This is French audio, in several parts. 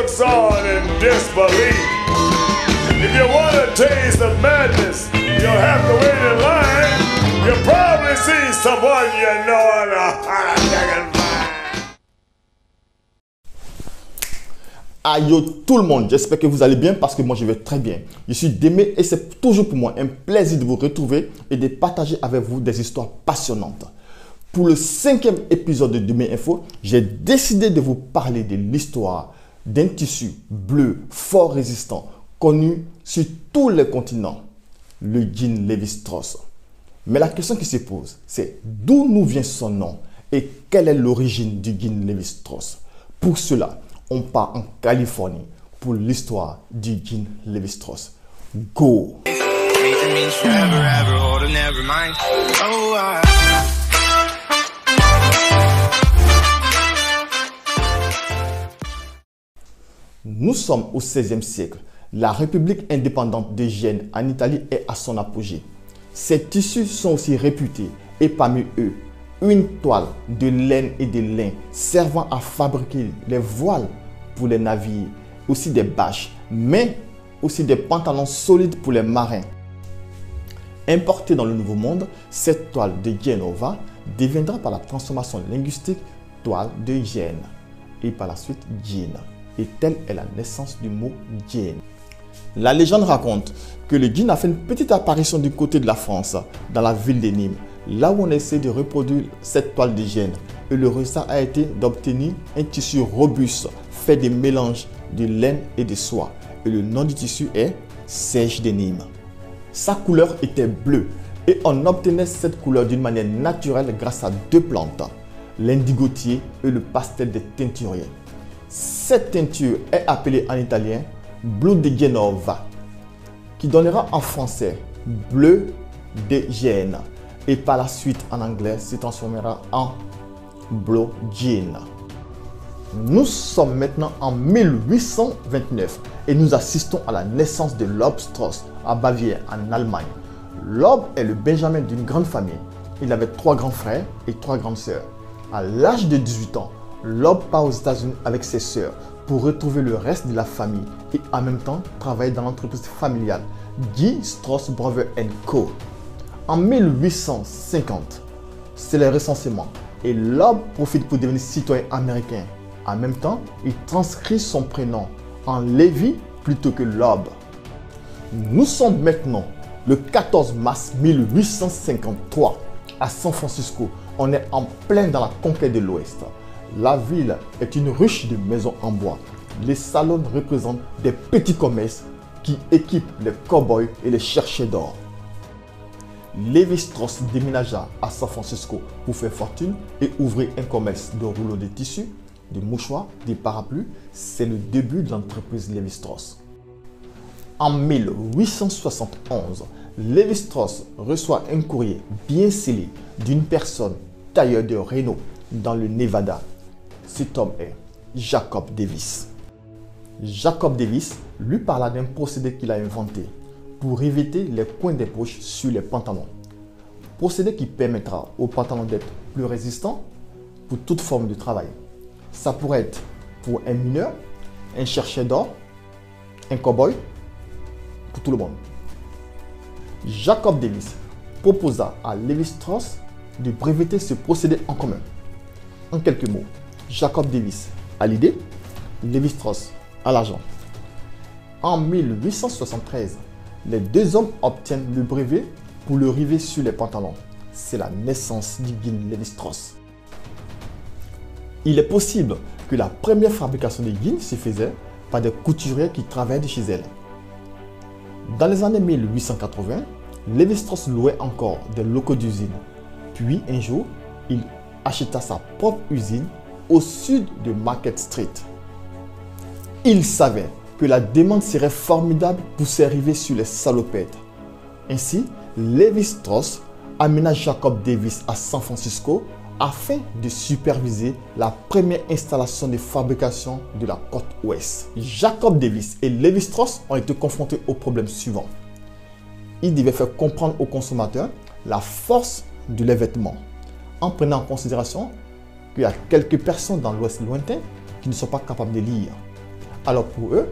looks on in disbelief. If you want to taste the madness, you'll have to wait in line. You'll probably see someone you know on a Aïe tout le monde, j'espère que vous allez bien parce que moi je vais très bien. Je suis Démé et c'est toujours pour moi un plaisir de vous retrouver et de partager avec vous des histoires passionnantes. Pour le 5e épisode de Démé Info, j'ai décidé de vous parler de l'histoire d'un tissu bleu fort résistant connu sur tous les continents, le jean Lévi-Strauss. Mais la question qui se pose, c'est d'où nous vient son nom et quelle est l'origine du jean Lévi-Strauss. Pour cela, on part en Californie pour l'histoire du jean Lévi-Strauss. Go! Nous sommes au XVIe siècle. La République indépendante de Gênes en Italie est à son apogée. Ces tissus sont aussi réputés et parmi eux, une toile de laine et de lin servant à fabriquer les voiles pour les navires, aussi des bâches, mais aussi des pantalons solides pour les marins. Importée dans le Nouveau Monde, cette toile de Genova deviendra par la transformation linguistique toile de Gênes et par la suite jean. Et telle est la naissance du mot jean. La légende raconte que le jean a fait une petite apparition du côté de la France, dans la ville de Nîmes, là où on essaie de reproduire cette toile de Gênes. Et le résultat a été d'obtenir un tissu robuste fait de mélange de laine et de soie. Et le nom du tissu est Serge de Nîmes. Sa couleur était bleue et on obtenait cette couleur d'une manière naturelle grâce à deux plantes, l'indigotier et le pastel des teinturiers. Cette teinture est appelée en italien Blu di Genova, qui donnera en français bleu de Gênes et par la suite en anglais se transformera en Blue Jean. Nous sommes maintenant en 1829 et nous assistons à la naissance de Lob Strauss à Bavière en Allemagne. Lob est le benjamin d'une grande famille. Il avait 3 grands frères et 3 grandes sœurs. À l'âge de 18 ans, Lob part aux États-Unis avec ses sœurs pour retrouver le reste de la famille et en même temps travailler dans l'entreprise familiale G. Strauss Brothers & Co. En 1850, c'est le recensement et Lob profite pour devenir citoyen américain. En même temps, il transcrit son prénom en Lévi plutôt que Lob. Nous sommes maintenant le 14 mars 1853 à San Francisco. On est en plein dans la conquête de l'Ouest. La ville est une ruche de maisons en bois. Les salons représentent des petits commerces qui équipent les cow-boys et les chercheurs d'or. Lévi-Strauss déménagea à San Francisco pour faire fortune et ouvrir un commerce de rouleaux de tissu, de mouchoirs, de parapluies. C'est le début de l'entreprise Lévi-Strauss. En 1871, Lévi-Strauss reçoit un courrier bien scellé d'une personne tailleur de Reno dans le Nevada. Cet homme est Jacob Davis. Jacob Davis lui parla d'un procédé qu'il a inventé pour revêtir les coins des poches sur les pantalons. Procédé qui permettra aux pantalons d'être plus résistants pour toute forme de travail. Ça pourrait être pour un mineur, un chercheur d'or, un cow-boy, pour tout le monde. Jacob Davis proposa à Lévi-Strauss de breveter ce procédé en commun. En quelques mots, Jacob Davis a l'idée, Lévi-Strauss a l'argent. En 1873, les deux hommes obtiennent le brevet pour le rivet sur les pantalons. C'est la naissance du jean Lévi-Strauss. Il est possible que la première fabrication de jeans se faisait par des couturiers qui travaillaient de chez elles. Dans les années 1880, Lévi-Strauss louait encore des locaux d'usine. Puis un jour, il acheta sa propre usine au sud de Market Street. Il savait que la demande serait formidable pour s'arriver sur les salopettes. Ainsi, Lévi-Strauss amena Jacob Davis à San Francisco afin de superviser la première installation de fabrication de la côte ouest. Jacob Davis et Lévi-Strauss ont été confrontés au problème suivant. Ils devaient faire comprendre aux consommateurs la force de les vêtements, en prenant en considération qu'il y a quelques personnes dans l'Ouest lointain qui ne sont pas capables de lire. Alors pour eux,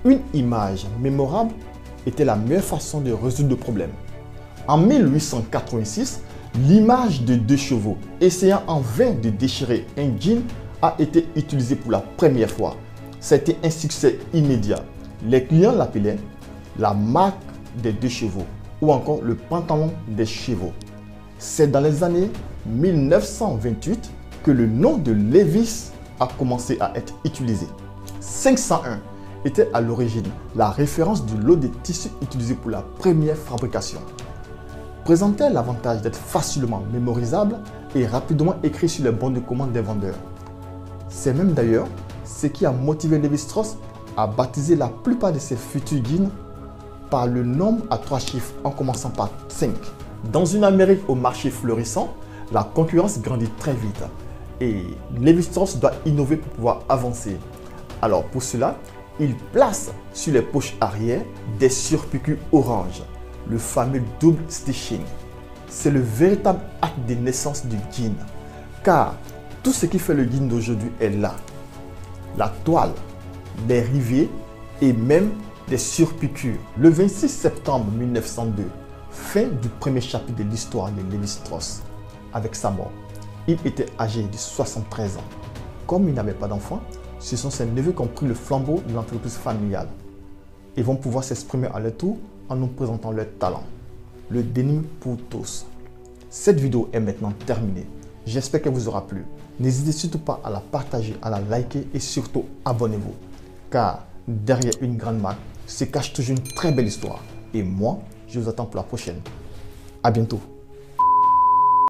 une image mémorable était la meilleure façon de résoudre le problème. En 1886, l'image de 2 chevaux essayant en vain de déchirer un jean a été utilisée pour la première fois. C'était un succès immédiat. Les clients l'appelaient la marque des 2 chevaux ou encore le pantalon des chevaux. C'est dans les années 1928 que le nom de Levi's a commencé à être utilisé. 501 était à l'origine la référence du lot de tissus utilisés pour la première fabrication. Présentait l'avantage d'être facilement mémorisable et rapidement écrit sur les bons de commande des vendeurs. C'est même d'ailleurs ce qui a motivé Lévi-Strauss à baptiser la plupart de ses futurs jeans par le nombre à 3 chiffres en commençant par 5. Dans une Amérique au marché florissant, la concurrence grandit très vite et Lévi-Strauss doit innover pour pouvoir avancer. Alors pour cela, il place sur les poches arrière des surpiqûres orange, le fameux double stitching. C'est le véritable acte de naissance du jean, car tout ce qui fait le jean d'aujourd'hui est là. La toile, les rivets et même des surpiqûres. Le 26 septembre 1902, fin du premier chapitre de l'histoire de Lévi-Strauss. Avec sa mort, il était âgé de 73 ans. Comme il n'avait pas d'enfant, ce sont ses neveux qui ont pris le flambeau de l'entreprise familiale et vont pouvoir s'exprimer à leur tour en nous présentant leur talent. Le denim pour tous. Cette vidéo est maintenant terminée. J'espère qu'elle vous aura plu. N'hésitez surtout pas à la partager, à la liker et surtout abonnez-vous. Car derrière une grande marque se cache toujours une très belle histoire. Et moi, je vous attends pour la prochaine. À bientôt.